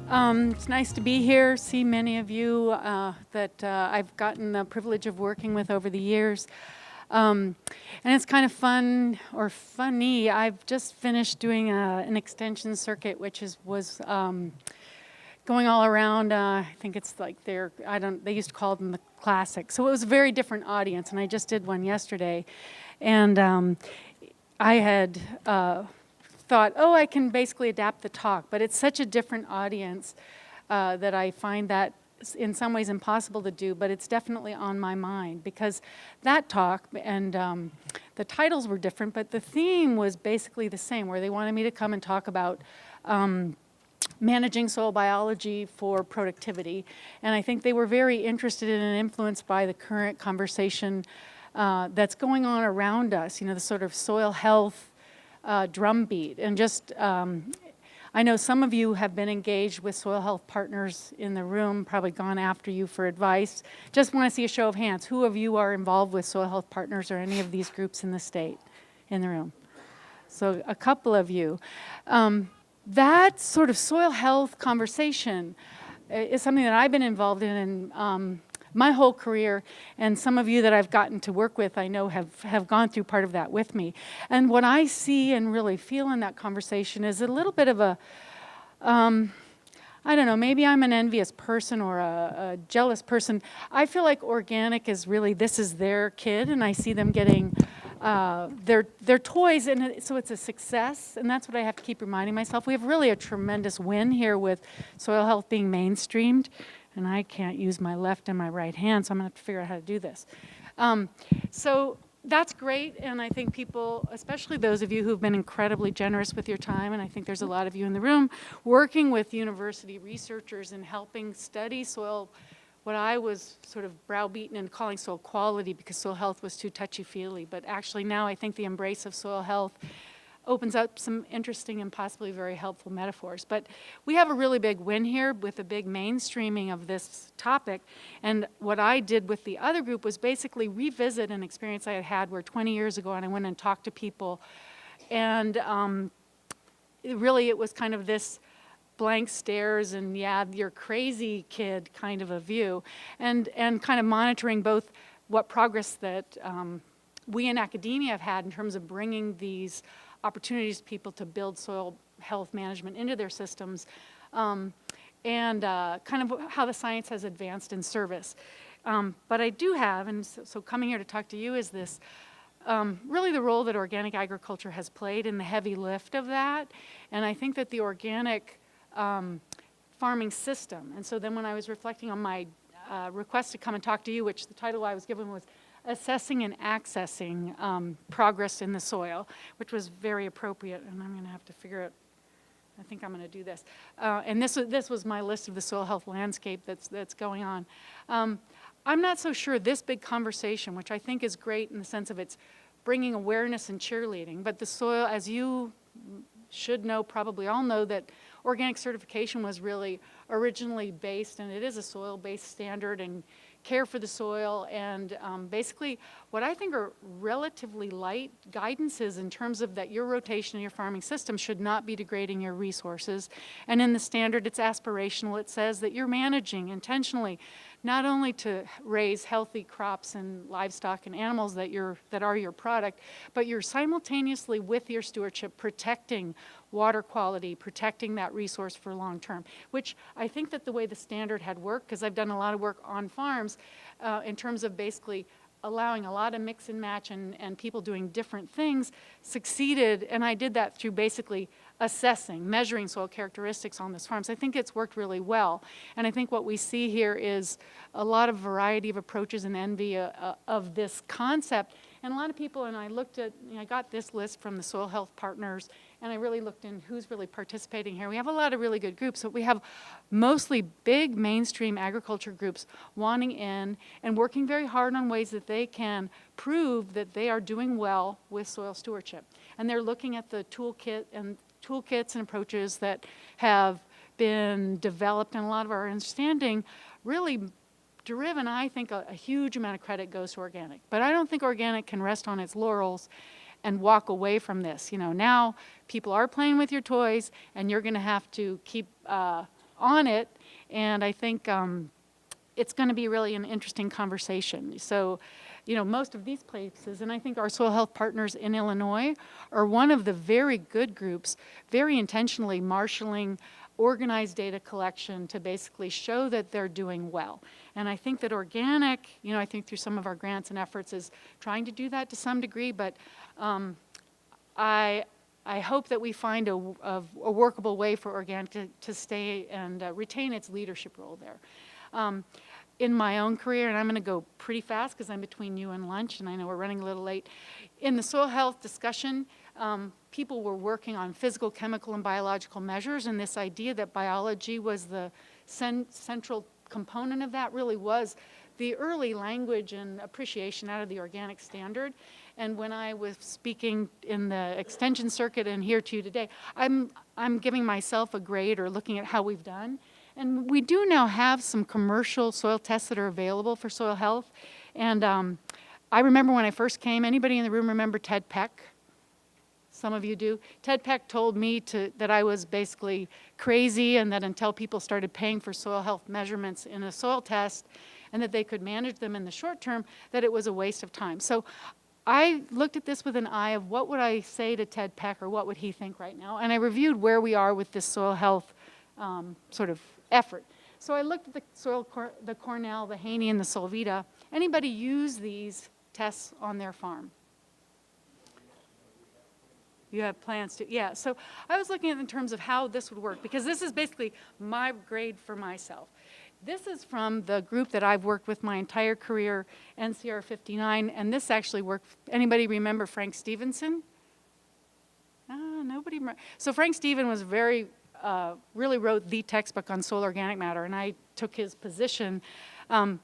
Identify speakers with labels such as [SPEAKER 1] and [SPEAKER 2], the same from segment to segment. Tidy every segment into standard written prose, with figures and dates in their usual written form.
[SPEAKER 1] It's nice to be here, see many of you that I've gotten the privilege of working with over the years. And it's kind of fun, or funny. I've just finished doing an extension circuit, which was going all around. I think it's like they used to call them the classics. So it was a very different audience, and I just did one yesterday. And I had thought, oh, I can basically adapt the talk, but it's such a different audience that I find that in some ways impossible to do, but it's definitely on my mind because that talk and the titles were different, but the theme was basically the same, where they wanted me to come and talk about managing soil biology for productivity. And I think they were very interested in and influenced by the current conversation that's going on around us, the sort of soil health drumbeat. And just, I know some of you have been engaged with soil health partners in the room, probably gone after you for advice. Just want to see a show of hands. Who of you are involved with soil health partners or any of these groups in the state, in the room? So a couple of you. That sort of soil health conversation is something that I've been involved in my whole career, and some of you that I've gotten to work with, I know have gone through part of that with me. And what I see and really feel in that conversation is a little bit of a, I don't know, maybe I'm an envious person or a jealous person. I feel like organic is really, this is their kid, and I see them getting their toys, and so it's a success, and that's what I have to keep reminding myself. We have really a tremendous win here with soil health being mainstreamed. And I can't use my left and my right hand, so I'm going to have to figure out how to do this. So that's great, and I think people, especially those of you who've been incredibly generous with your time, and I think there's a lot of you in the room, working with university researchers and helping study soil, what I was sort of browbeaten and calling soil quality because soil health was too touchy-feely. But actually now I think the embrace of soil health opens up some interesting and possibly very helpful metaphors. But we have a really big win here with a big mainstreaming of this topic. And what I did with the other group was basically revisit an experience I had had where 20 years ago, and I went and talked to people. And it was kind of this blank stares and, yeah, you're crazy kid kind of a view. And kind of monitoring both what progress that we in academia have had in terms of bringing these opportunities for people to build soil health management into their systems, and kind of how the science has advanced in service. But I do have, and so coming here to talk to you is this, really the role that organic agriculture has played in the heavy lift of that. And I think that the organic farming system, and so then when I was reflecting on my request to come and talk to you, which the title I was given was Assessing and Accessing Progress in the Soil, which was very appropriate, and I'm going to have to figure out, I think I'm going to do this. And this was my list of the soil health landscape that's going on. I'm not so sure this big conversation, which I think is great in the sense of it's bringing awareness and cheerleading, but the soil, as you should know, probably all know, that organic certification was really originally based, and it is a soil-based standard, and care for the soil, and basically what I think are relatively light guidances in terms of that your rotation in your farming system should not be degrading your resources. And in the standard, it's aspirational. It says that you're managing intentionally not only to raise healthy crops and livestock and animals that are your product, but you're simultaneously with your stewardship protecting water quality, protecting that resource for long term, which I think that the way the standard had worked, because I've done a lot of work on farms in terms of basically allowing a lot of mix and match and people doing different things, succeeded, and I did that through basically assessing, measuring soil characteristics on those farms. I think it's worked really well, and I think what we see here is a lot of variety of approaches and envy of this concept. And a lot of people, and I looked at, I got this list from the soil health partners, and I really looked in who's really participating here. We have a lot of really good groups, but we have mostly big mainstream agriculture groups wanting in and working very hard on ways that they can prove that they are doing well with soil stewardship. And they're looking at the toolkits and approaches that have been developed, and a lot of our understanding really driven, I think a huge amount of credit goes to organic. But I don't think organic can rest on its laurels and walk away from this. Now people are playing with your toys, and you're going to have to keep on it, and I think it's going to be really an interesting conversation. So, most of these places, and I think our soil health partners in Illinois are one of the very good groups, very intentionally marshaling organized data collection to basically show that they're doing well. And I think that organic, I think through some of our grants and efforts is trying to do that to some degree, but I hope that we find a workable way for organic to stay and retain its leadership role there. In my own career, and I'm going to go pretty fast because I'm between you and lunch, and I know we're running a little late. In the soil health discussion, people were working on physical, chemical, and biological measures, and this idea that biology was the central component of that really was the early language and appreciation out of the organic standard. And when I was speaking in the extension circuit and here to you today, I'm giving myself a grade or looking at how we've done. And we do now have some commercial soil tests that are available for soil health. And I remember when I first came, anybody in the room remember Ted Peck? Some of you do. Ted Peck told me that I was basically crazy, and that until people started paying for soil health measurements in a soil test and that they could manage them in the short term, that it was a waste of time. So I looked at this with an eye of what would I say to Ted Peck, or what would he think right now? And I reviewed where we are with this soil health sort of effort. So I looked at the Cornell, the Haney, and the Solvita. Anybody use these tests on their farm? You have plans to? Yeah, so I was looking at it in terms of how this would work, because this is basically my grade for myself. This is from the group that I've worked with my entire career, NCR 59, and this actually worked. Anybody remember Frank Stevenson? Nobody. So Frank Stevenson was really wrote the textbook on soil organic matter, and I took his position and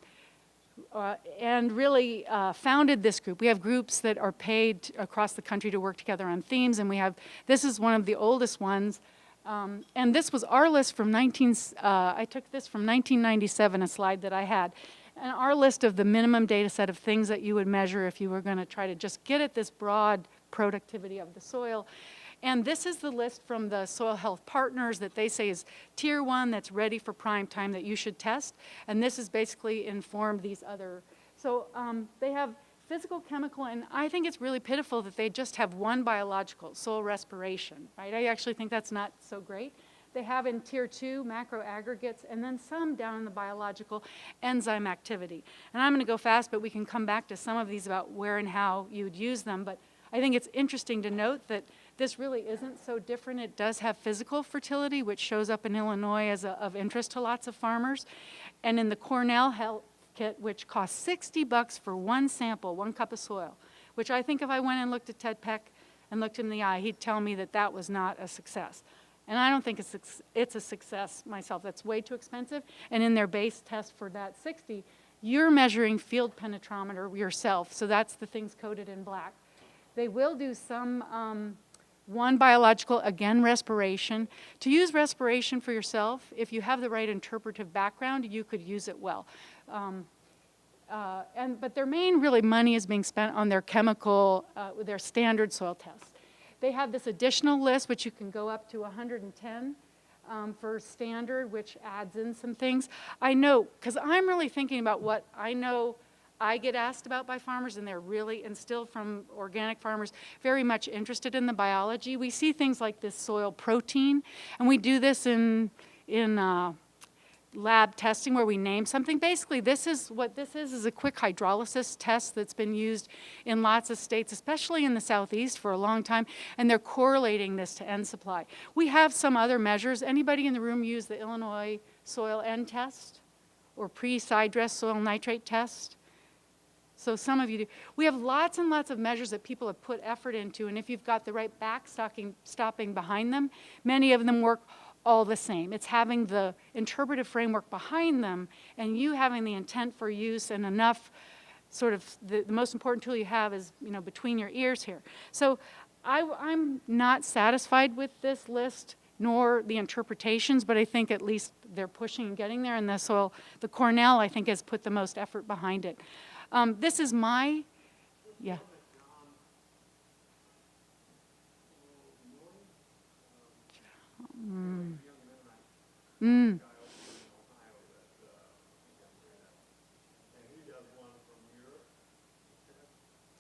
[SPEAKER 1] really founded this group. We have groups that are paid across the country to work together on themes, and this is one of the oldest ones. And this was our list from I took this from 1997, a slide that I had. And our list of the minimum data set of things that you would measure if you were going to try to just get at this broad productivity of the soil. And this is the list from the soil health partners that they say is tier 1 that's ready for prime time that you should test. And this is basically informed these other. So they have physical, chemical, and I think it's really pitiful that they just have one biological, soil respiration, right? I actually think that's not so great. They have in tier 2 macro aggregates, and then some down in the biological enzyme activity. And I'm going to go fast, but we can come back to some of these about where and how you would use them. But I think it's interesting to note that this really isn't so different. It does have physical fertility, which shows up in Illinois as of interest to lots of farmers. And in the Cornell Health Kit, which costs $60 for one sample, 1 cup of soil, which I think if I went and looked at Ted Peck and looked him in the eye, he'd tell me that that was not a success. And I don't think it's a success myself. That's way too expensive. And in their base test for that 60, you're measuring field penetrometer yourself. So that's the things coded in black. They will do some one biological, again, respiration. To use respiration for yourself, if you have the right interpretive background, you could use it well. But their main really money is being spent on their chemical, their standard soil tests. They have this additional list, which you can go up to 110 for standard, which adds in some things. I know, because I'm really thinking about what I know I get asked about by farmers, and they're really, and still from organic farmers, very much interested in the biology. We see things like this soil protein, and we do this in lab testing where we name something. Basically, what this is a quick hydrolysis test that's been used in lots of states, especially in the Southeast for a long time, and they're correlating this to N supply. We have some other measures. Anybody in the room use the Illinois soil N test or pre-sidedress soil nitrate test? So some of you do. We have lots and lots of measures that people have put effort into, and if you've got the right stopping behind them, many of them work all the same. It's having the interpretive framework behind them and you having the intent for use and enough sort of, the most important tool you have is, between your ears here. So I'm not satisfied with this list nor the interpretations, but I think at least they're pushing and getting there, and the Cornell, I think, has put the most effort behind it. This is my, yeah. Mm.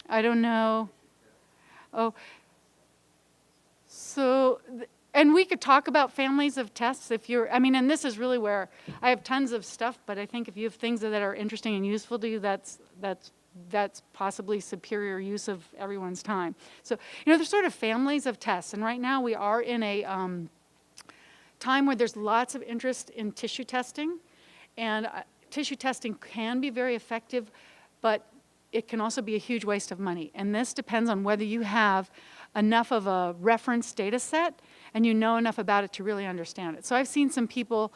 [SPEAKER 1] I don't know. Oh, so, and we could talk about families of tests if you're, I mean, and this is really where I have tons of stuff, but I think if you have things that are interesting and useful to you, that's possibly superior use of everyone's time. So, there's sort of families of tests, and right now we are in a time where there's lots of interest in tissue testing, and tissue testing can be very effective, but it can also be a huge waste of money. And this depends on whether you have enough of a reference data set and you know enough about it to really understand it. So I've seen some people,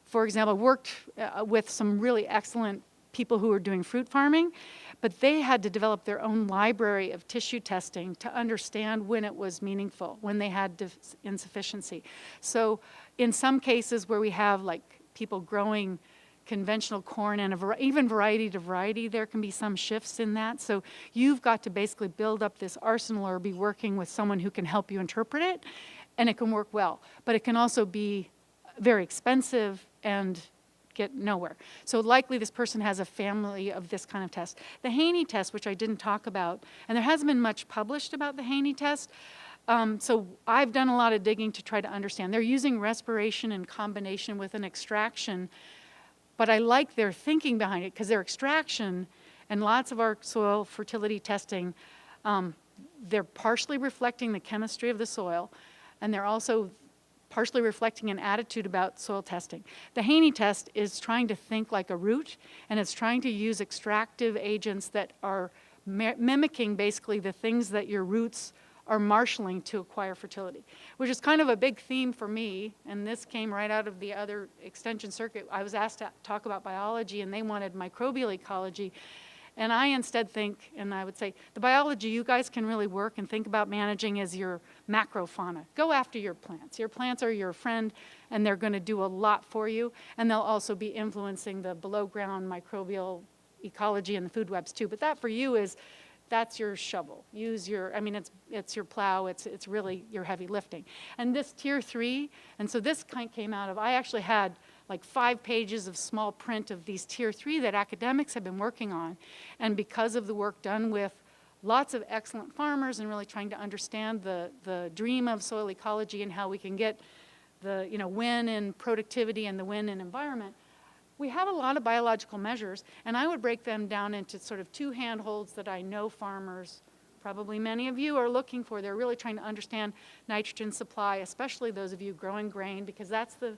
[SPEAKER 1] for example, worked with some really excellent people who were doing fruit farming, but they had to develop their own library of tissue testing to understand when it was meaningful, when they had insufficiency. So in some cases where we have like people growing conventional corn and even variety to variety, there can be some shifts in that. So you've got to basically build up this arsenal or be working with someone who can help you interpret it, and it can work well. But it can also be very expensive and get nowhere. So likely this person has a family of this kind of test. The Haney test, which I didn't talk about, and there hasn't been much published about the Haney test, so I've done a lot of digging to try to understand. They're using respiration in combination with an extraction, but I like their thinking behind it because their extraction and lots of our soil fertility testing, they're partially reflecting the chemistry of the soil, and they're also partially reflecting an attitude about soil testing. The Haney test is trying to think like a root, and it's trying to use extractive agents that are mimicking basically the things that your roots are marshaling to acquire fertility, which is kind of a big theme for me, and this came right out of the other extension circuit. I was asked to talk about biology, and they wanted microbial ecology, and I instead think, and I would say, the biology you guys can really work and think about managing is your macrofauna. Go after your plants. Your plants are your friend, and they're going to do a lot for you, and they'll also be influencing the below-ground microbial ecology and the food webs too, but that for you is, that's your shovel. Use your, I mean, it's your plow, it's really your heavy lifting. And this tier 3, and so this kind came out of, I actually had like 5 pages of small print of these tier 3 that academics have been working on. And because of the work done with lots of excellent farmers and really trying to understand the dream of soil ecology and how we can get the win in productivity and the win in environment, we have a lot of biological measures, and I would break them down into sort of 2 handholds that I know farmers, probably many of you, are looking for. They're really trying to understand nitrogen supply, especially those of you growing grain, because that's the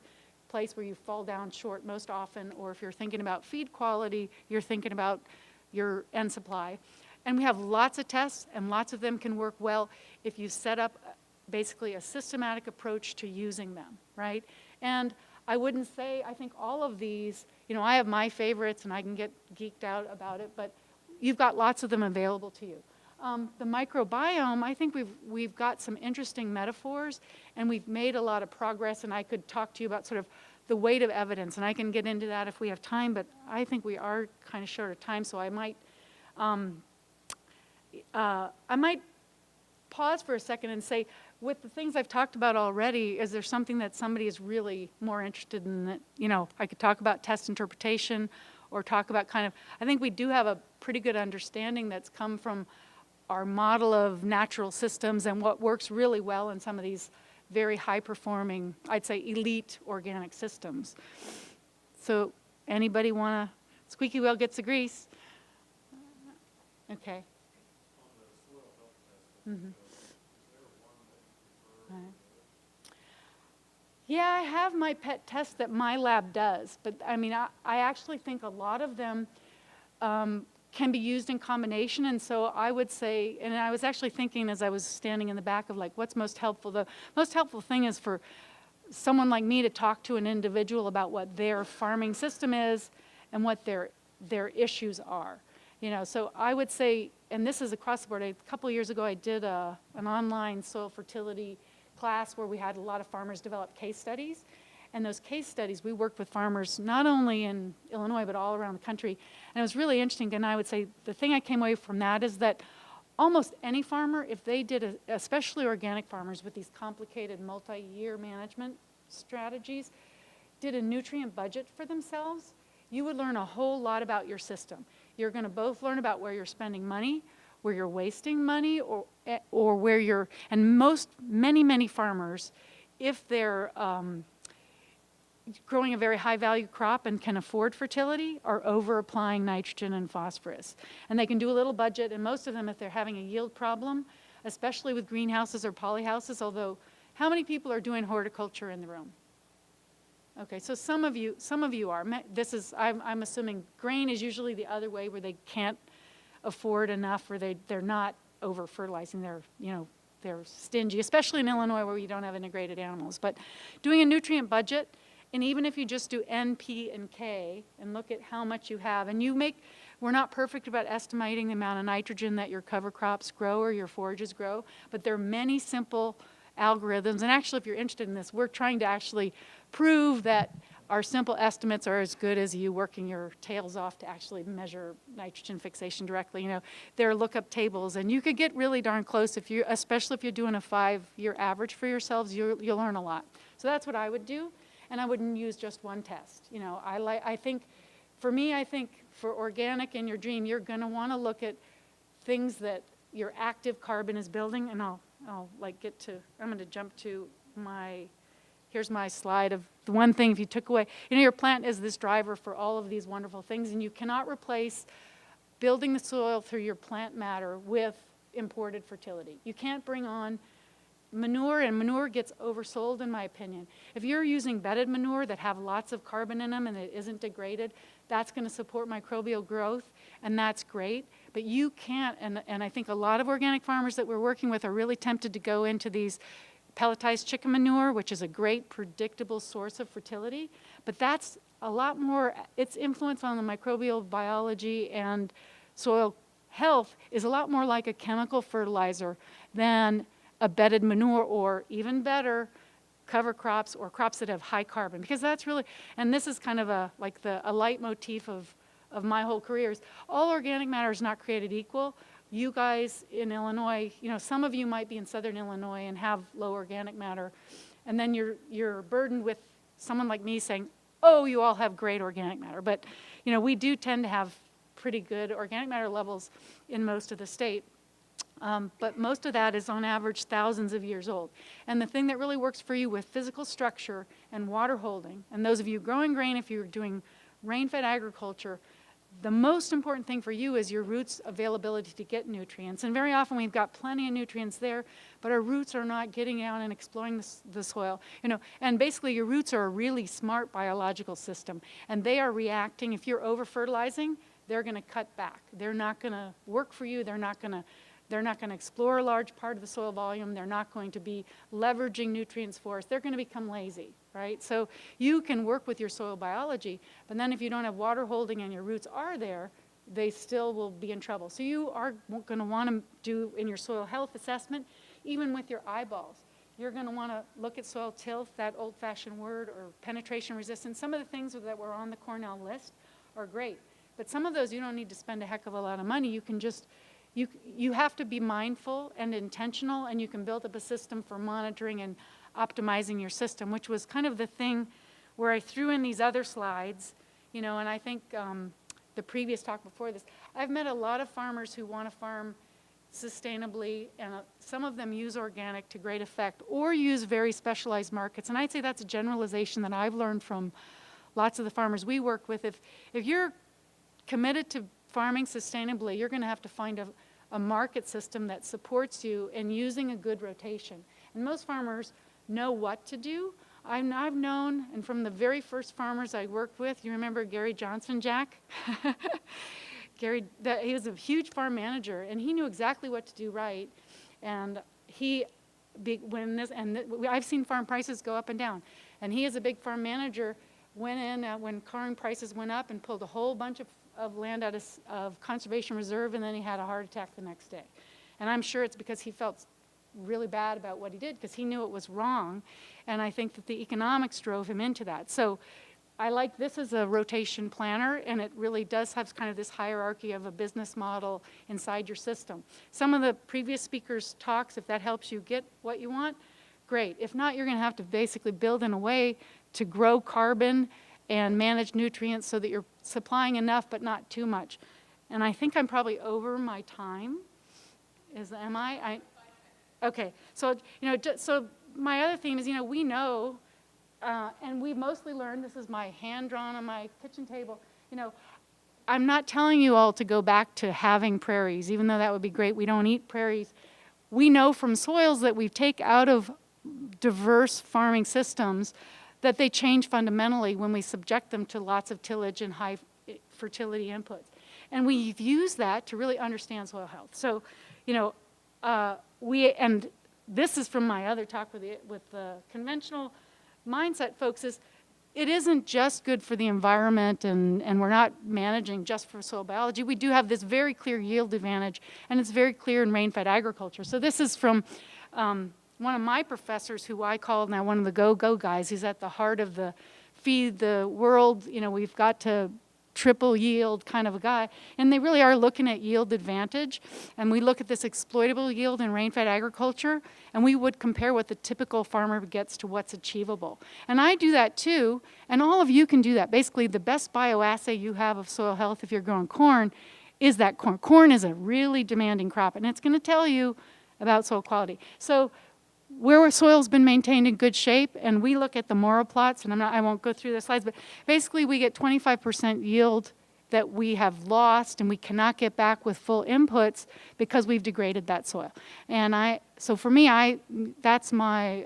[SPEAKER 1] place where you fall down short most often, or if you're thinking about feed quality, you're thinking about your end supply. And we have lots of tests, and lots of them can work well if you set up basically a systematic approach to using them, right? And I wouldn't say, I think all of these, I have my favorites and I can get geeked out about it, but you've got lots of them available to you. The microbiome, I think we've got some interesting metaphors, and we've made a lot of progress, and I could talk to you about sort of the weight of evidence, and I can get into that if we have time, but I think we are kind of short of time, so I might pause for a second and say, with the things I've talked about already, is there something that somebody is really more interested in that, I could talk about test interpretation or talk about kind of, I think we do have a pretty good understanding that's come from our model of natural systems and what works really well in some of these very high performing, I'd say elite organic systems. So anybody want to, squeaky wheel gets the grease. Okay. Mm-hmm. Yeah, I have my pet tests that my lab does, but I mean, I actually think a lot of them can be used in combination, and so I would say, and I was actually thinking as I was standing in the back of like, what's most helpful? The most helpful thing is for someone like me to talk to an individual about what their farming system is and what their issues are. So I would say, and this is across the board, a couple of years ago I did an online soil fertility class where we had a lot of farmers develop case studies. And those case studies, we worked with farmers not only in Illinois, but all around the country. And it was really interesting, and I would say the thing I came away from that is that almost any farmer, if they did, especially organic farmers with these complicated multi-year management strategies, did a nutrient budget for themselves, you would learn a whole lot about your system. You're going to both learn about where you're spending money, where you're wasting money, or where you're, and many farmers, if they're growing a very high value crop and can afford fertility, are over applying nitrogen and phosphorus. And they can do a little budget, and most of them, if they're having a yield problem, especially with greenhouses or polyhouses, although how many people are doing horticulture in the room? Okay, so some of you are. I'm assuming grain is usually the other way, where they can't afford enough, or they're not over fertilizing. They're stingy, especially in Illinois where we don't have integrated animals. But doing a nutrient budget, and even if you just do N, P, and K and look at how much you have, and we're not perfect about estimating the amount of nitrogen that your cover crops grow or your forages grow, but there are many simple algorithms. And actually, if you're interested in this, we're trying to actually prove that our simple estimates are as good as you working your tails off to actually measure nitrogen fixation directly. There are lookup tables, and you could get really darn close especially if you're doing a 5-year average for yourselves. You'll learn a lot. So that's what I would do, and I wouldn't use just one test. I think for organic in your dream, you're going to want to look at things that your active carbon is building, and I'm going to jump to here's my slide of the one thing if you took away, your plant is this driver for all of these wonderful things, and you cannot replace building the soil through your plant matter with imported fertility. You can't bring on manure, and manure gets oversold in my opinion. If you're using bedded manure that have lots of carbon in them and it isn't degraded, that's going to support microbial growth, and that's great. But you can't, and I think a lot of organic farmers that we're working with are really tempted to go into these pelletized chicken manure, which is a great predictable source of fertility, but that's a lot more, its influence on the microbial biology and soil health is a lot more like a chemical fertilizer than a bedded manure, or even better, cover crops or crops that have high carbon, because that's really, and this is kind of a leitmotif of my whole career, is all organic matter is not created equal. You guys in Illinois, some of you might be in southern Illinois and have low organic matter, and then you're burdened with someone like me saying, oh, you all have great organic matter. But we do tend to have pretty good organic matter levels in most of the state. But most of that is on average thousands of years old. And the thing that really works for you with physical structure and water holding, and those of you growing grain, if you're doing rain-fed agriculture, the most important thing for you is your roots' availability to get nutrients. And very often we've got plenty of nutrients there, but our roots are not getting out and exploring the soil. And basically your roots are a really smart biological system, and they are reacting. If you're over-fertilizing, they're going to cut back. They're not going to work for you. They're not going to explore a large part of the soil volume. They're not going to be leveraging nutrients for us. They're going to become lazy, right? So you can work with your soil biology, but then if you don't have water holding and your roots are there, they still will be in trouble. So you are going to want to do in your soil health assessment, even with your eyeballs. You're going to want to look at soil tilth, that old-fashioned word, or penetration resistance. Some of the things that were on the Cornell list are great, but some of those you don't need to spend a heck of a lot of money. You can just You have to be mindful and intentional, and you can build up a system for monitoring and optimizing your system, which was kind of the thing where I threw in these other slides, and I think the previous talk before this, I've met a lot of farmers who want to farm sustainably, and some of them use organic to great effect or use very specialized markets. And I'd say that's a generalization that I've learned from lots of the farmers we work with. If you're committed to farming sustainably, you're going to have to find a market system that supports you in using a good rotation. And most farmers know what to do. I've known, and from the very first farmers I worked with, you remember Gary Johnson, Jack? He was a huge farm manager, and he knew exactly what to do right. And I've seen farm prices go up and down. And he, as a big farm manager, went in when corn prices went up and pulled a whole bunch of land out of conservation reserve, and then he had a heart attack the next day. And I'm sure it's because he felt really bad about what he did, because he knew it was wrong, and I think that the economics drove him into that. So I like this as a rotation planner, and it really does have kind of this hierarchy of a business model inside your system. Some of the previous speakers' talks, if that helps you get what you want, great. If not, you're going to have to basically build in a way to grow carbon and manage nutrients so that you're supplying enough but not too much. And I think I'm probably over my time. Am I? Okay. So, so my other theme is, we know, and we mostly learned, this is my hand drawn on my kitchen table, I'm not telling you all to go back to having prairies, even though that would be great. We don't eat prairies. We know from soils that we take out of diverse farming systems that they change fundamentally when we subject them to lots of tillage and high fertility inputs. And we've used that to really understand soil health. So, and this is from my other talk with the conventional mindset folks, is it isn't just good for the environment, and we're not managing just for soil biology. We do have this very clear yield advantage, and it's very clear in rain-fed agriculture. So this is from one of my professors, who I call now one of the go-go guys. He's at the heart of the feed the world, we've got to triple yield kind of a guy. And they really are looking at yield advantage. And we look at this exploitable yield in rain-fed agriculture, and we would compare what the typical farmer gets to what's achievable. And I do that too, and all of you can do that. Basically, the best bioassay you have of soil health if you're growing corn is that corn. Corn is a really demanding crop, and it's going to tell you about soil quality. So where soil's been maintained in good shape, and we look at the Mora plots, and I won't go through the slides, but basically we get 25% yield that we have lost and we cannot get back with full inputs because we've degraded that soil. And so for me, that's my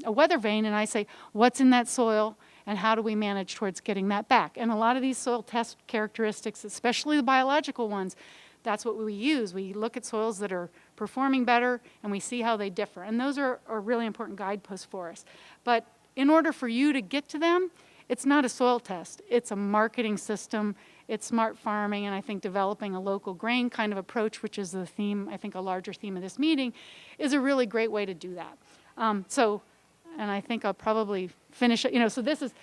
[SPEAKER 1] a weather vane, and I say, what's in that soil and how do we manage towards getting that back? And a lot of these soil test characteristics, especially the biological ones, that's what we use. We look at soils that are performing better, and we see how they differ. And those are really important guideposts for us. But in order for you to get to them, it's not a soil test. It's a marketing system. It's smart farming, and I think developing a local grain kind of approach, which is the theme, I think a larger theme of this meeting, is a really great way to do that. And I think I'll probably finish it. So this is,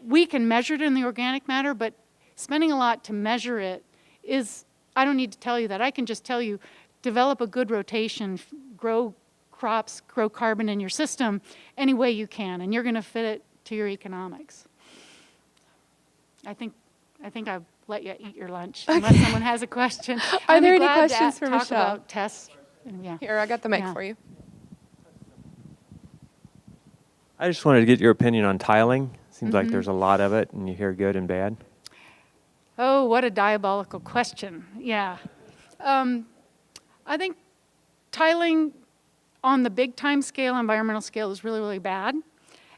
[SPEAKER 1] we can measure it in the organic matter, but spending a lot to measure it is, I don't need to tell you that. I can just tell you, develop a good rotation, grow crops, grow carbon in your system any way you can, and you're going to fit it to your economics. I think I've let you eat your lunch, unless someone has a question.
[SPEAKER 2] Are there any questions for Michelle?
[SPEAKER 1] Talk about tests. Yeah.
[SPEAKER 2] Here, I got the mic for you.
[SPEAKER 3] I just wanted to get your opinion on tiling. Seems like there's a lot of it, and you hear good and bad.
[SPEAKER 1] Oh, what a diabolical question. Yeah. I think tiling on the big time scale, environmental scale, is really, really bad.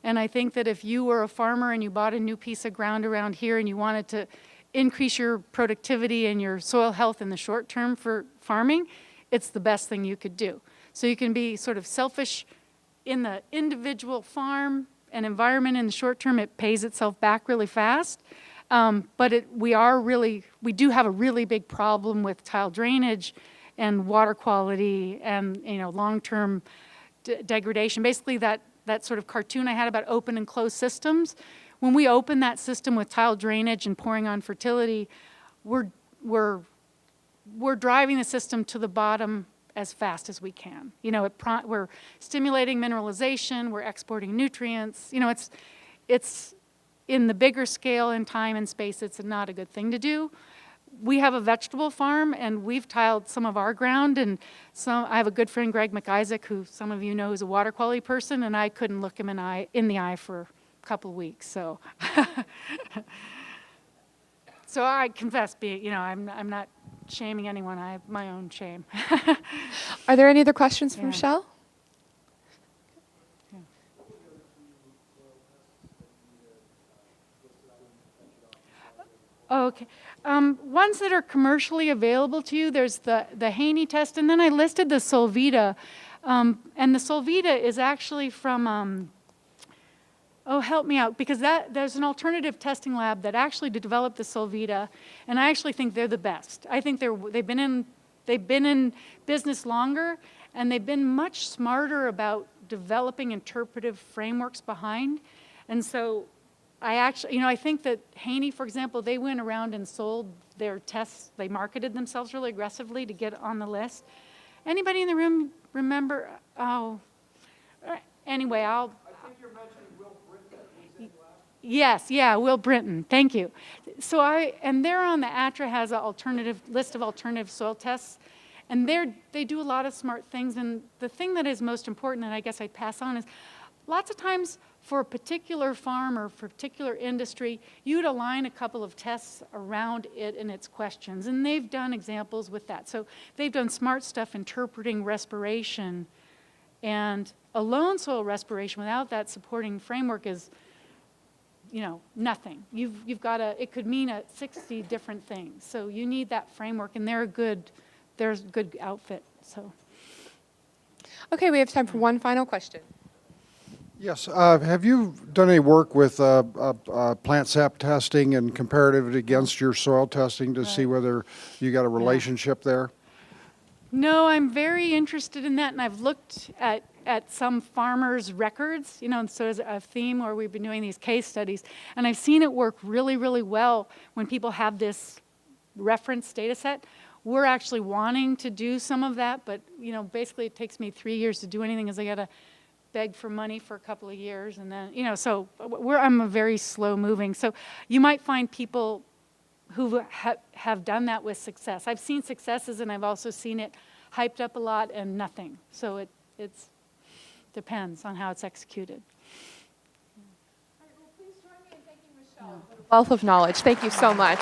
[SPEAKER 1] And I think that if you were a farmer and you bought a new piece of ground around here and you wanted to increase your productivity and your soil health in the short term for farming, it's the best thing you could do. So you can be sort of selfish in the individual farm and environment in the short term. It pays itself back really fast. But we do have a really big problem with tile drainage and water quality and long-term degradation. Basically, that sort of cartoon I had about open and closed systems. When we open that system with tile drainage and pouring on fertility, we're driving the system to the bottom as fast as we can. We're stimulating mineralization. We're exporting nutrients. It's in the bigger scale in time and space, it's not a good thing to do. We have a vegetable farm, and we've tiled some of our ground, and I have a good friend, Greg McIsaac, who some of you know is a water quality person, and I couldn't look him in the eye for a couple of weeks. So, so I confess, I'm not shaming anyone. I have my own shame.
[SPEAKER 2] Are there any other questions for Michelle?
[SPEAKER 1] Okay. Ones that are commercially available to you, there's the Haney test, and then I listed the Solvita. And the Solvita is actually from, help me out, because there's an alternative testing lab that actually developed the Solvita, and I actually think they're the best. I think they've been in business longer, and they've been much smarter about developing interpretive frameworks behind. And so I think that Haney, for example, they went around and sold their tests. They marketed themselves really aggressively to get on the list. Anybody in the room remember? Oh, anyway, I think you're mentioning Will Britt. Yes, yeah, Will Brinton, thank you. So and they're on the ATRA has a list of alternative soil tests, and they do a lot of smart things, and the thing that is most important, and I guess I'd pass on, is lots of times for a particular farm or for a particular industry, you'd align a couple of tests around it and its questions, and they've done examples with that. So they've done smart stuff interpreting respiration, and alone soil respiration without that supporting framework is, nothing. You've got it could mean 60 different things. So you need that framework, and they're a good outfit. So.
[SPEAKER 2] Okay, we have time for one final question.
[SPEAKER 4] Yes. Have you done any work with plant sap testing and comparative against your soil testing to see whether you got a relationship there?
[SPEAKER 1] No, I'm very interested in that, and I've looked at some farmers' records, and so as a theme where we've been doing these case studies, and I've seen it work really, really well when people have this reference data set. We're actually wanting to do some of that, but, basically it takes me 3 years to do anything, as I got to beg for money for a couple of years, and then, so I'm a very slow moving. So you might find people who have done that with success. I've seen successes, and I've also seen it hyped up a lot and nothing. So it depends on how it's executed.
[SPEAKER 2] All right, well, please join me in thanking Michelle for the wealth of knowledge. Thank you so much.